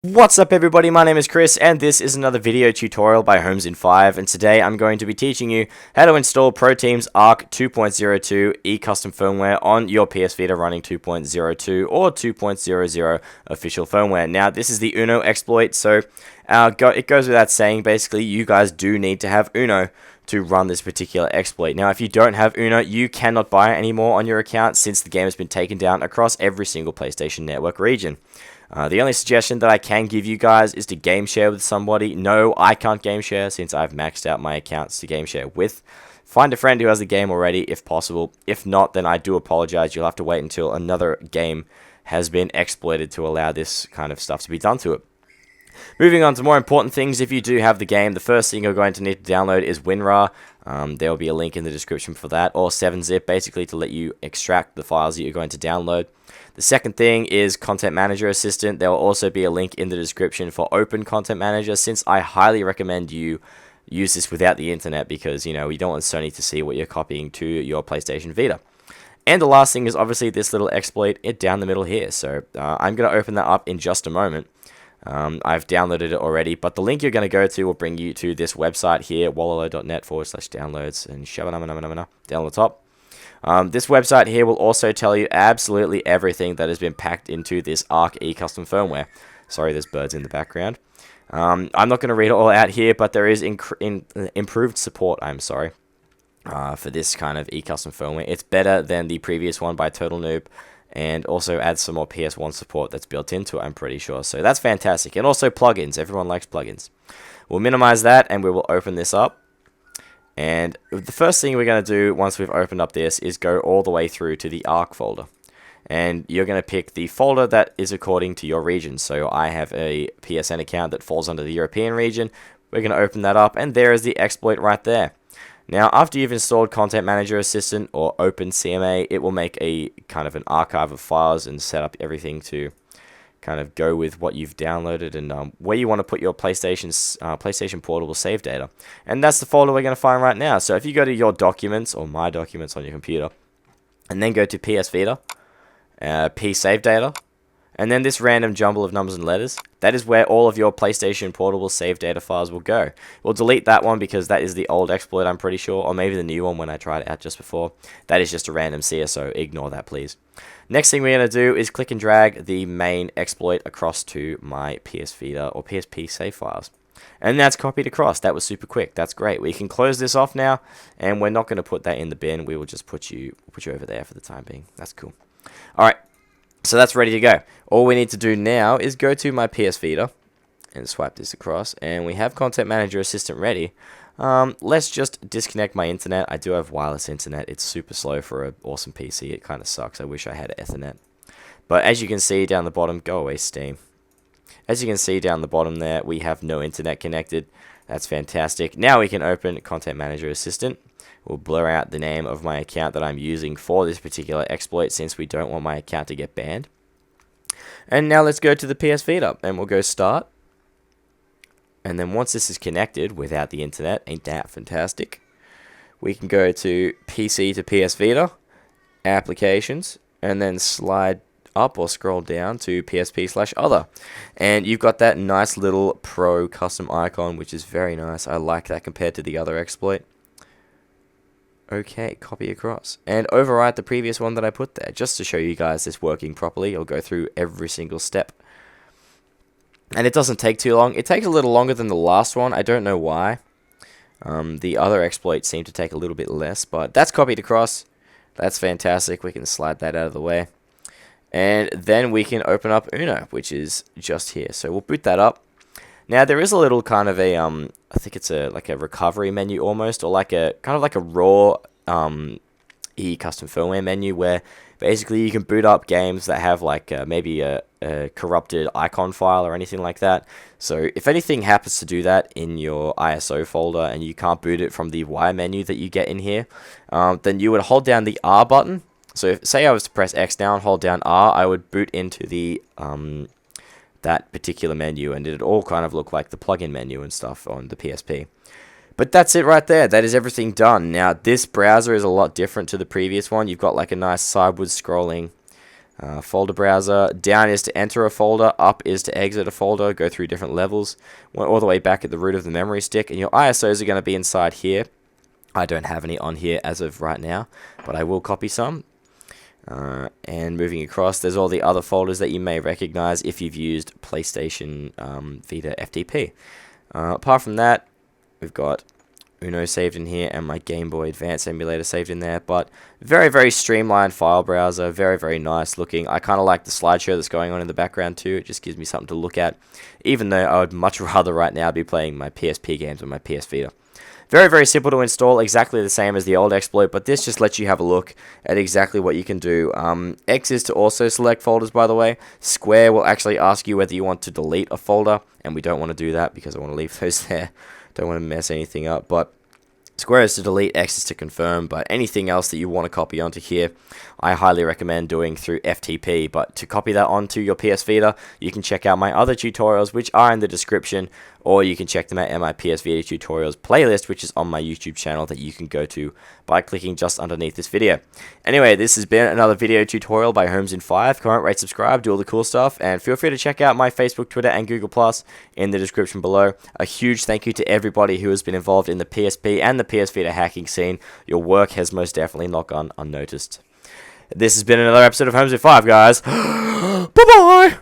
What's up everybody, my name is Chris and this is another video tutorial by Homes in 5, and today I'm going to be teaching you how to install ProTeam's ARK 2.02 eCustom firmware on your PS Vita running 2.02 or 2.00 official firmware. Now this is the Uno exploit, so it goes without saying, basically you guys do need to have Uno to run this particular exploit. Now if you don't have Uno, you cannot buy it anymore on your account since the game has been taken down across every single PlayStation Network region. The only suggestion that I can give you guys is to game share with somebody. No, I can't game share since I've maxed out my accounts to game share with. Find a friend who has the game already if possible. If not, then I do apologize. You'll have to wait until another game has been exploited to allow this kind of stuff to be done to it. Moving on to more important things, if you do have the game, the first thing you're going to need to download is WinRAR. There will be a link in the description for that, or 7-zip, basically to let you extract the files that you're going to download. The second thing is Content Manager Assistant. There will also be a link in the description for Open Content Manager, since I highly recommend you use this without the internet because, you don't want Sony to see what you're copying to your PlayStation Vita. And the last thing is obviously this little exploit down the middle here. So I'm going to open that up in just a moment. I've downloaded it already, but the link you're going to go to will bring you to this website here, wallalo.net/downloads, and down the top. This website here will also tell you absolutely everything that has been packed into this ARK eCustom firmware. Sorry, there's birds in the background. I'm not going to read it all out here, but there is improved support, for this kind of eCustom firmware. It's better than the previous one by Total Noob, and also adds some more PS1 support that's built into it, I'm pretty sure. So that's fantastic. And also plugins. Everyone likes plugins. We'll minimize that, and we will open this up. And the first thing we're going to do once we've opened up this is go all the way through to the ARK folder. And you're going to pick the folder that is according to your region. So I have a PSN account that falls under the European region. We're going to open that up, and there is the exploit right there. Now, after you've installed Content Manager Assistant or OpenCMA, it will make a kind of an archive of files and set up everything to kind of go with what you've downloaded and where you want to put your PlayStation Portable save data. And that's the folder we're going to find right now. So if you go to your documents or my documents on your computer, and then go to PS Vita, P save data, and then this random jumble of numbers and letters, that is where all of your PlayStation Portable save data files will go. We'll delete that one because that is the old exploit, I'm pretty sure, or maybe the new one when I tried it out just before. That is just a random CS, so ignore that, please. Next thing we're going to do is click and drag the main exploit across to my PS Vita or PSP save files. And that's copied across. That was super quick. That's great. We can close this off now, and we're not going to put that in the bin. We will just put you over there for the time being. That's cool. Alright. So that's ready to go. All we need to do now is go to my PS Vita and swipe this across, and we have Content Manager Assistant ready. Let's just disconnect my internet. I do have wireless internet. It's super slow for an awesome PC. It kind of sucks. I wish I had Ethernet. But as you can see down the bottom, go away Steam. As you can see down the bottom there, we have no internet connected. That's fantastic. Now we can open Content Manager Assistant. We'll blur out the name of my account that I'm using for this particular exploit since we don't want my account to get banned. And now let's go to the PS Vita and we'll go start. And then once this is connected without the internet, ain't that fantastic? We can go to PC to PS Vita, applications, and then slide up or scroll down to PSP/other. And you've got that nice little Pro custom icon, which is very nice. I like that compared to the other exploit. Okay, copy across. And overwrite the previous one that I put there, just to show you guys this working properly. I'll go through every single step. And it doesn't take too long. It takes a little longer than the last one. I don't know why. The other exploits seem to take a little bit less, but that's copied across. That's fantastic. We can slide that out of the way. And then we can open up Uno, which is just here. So we'll boot that up. Now there is a little kind of a I think it's like a recovery menu almost, or like a kind of like a raw eCustom firmware menu where basically you can boot up games that have like maybe a corrupted icon file or anything like that. So if anything happens to do that in your ISO folder and you can't boot it from the Y menu that you get in here, then you would hold down the R button. So if, say I was to press X now and hold down R, I would boot into the that particular menu, and it'd all kind of look like the plugin menu and stuff on the PSP. But that's it right there. That is everything done. Now, this browser is a lot different to the previous one. You've got like a nice sideways scrolling Folder browser. Down is to enter a folder. Up is to exit a folder. Go through different levels. Went all the way back at the root of the memory stick. And your ISOs are going to be inside here. I don't have any on here as of right now, but I will copy some. And moving across, there's all the other folders that you may recognize if you've used PlayStation Vita FTP. Apart from that, we've got Uno saved in here and my Game Boy Advance emulator saved in there, but very, very streamlined file browser, very, very nice looking. I kind of like the slideshow that's going on in the background too. It just gives me something to look at, even though I would much rather right now be playing my PSP games on my PS Vita. Very, very simple to install, exactly the same as the old exploit, but this just lets you have a look at exactly what you can do. X is to also select folders, by the way. Square will actually ask you whether you want to delete a folder, and we don't want to do that because I want to leave those there. Don't want to mess anything up, but square is to delete, X is to confirm, but anything else that you want to copy onto here, I highly recommend doing through FTP. But to copy that onto your PS Vita, you can check out my other tutorials, which are in the description, or you can check them out in my PS Vita tutorials playlist, which is on my YouTube channel that you can go to by clicking just underneath this video. Anyway, this has been another video tutorial by Homes in 5. Comment, rate, subscribe, do all the cool stuff, and feel free to check out my Facebook, Twitter, and Google Plus in the description below. A huge thank you to everybody who has been involved in the PSP and the PS Vita hacking scene. Your work has most definitely not gone unnoticed. This has been another episode of Homes in 5, guys. Bye-bye!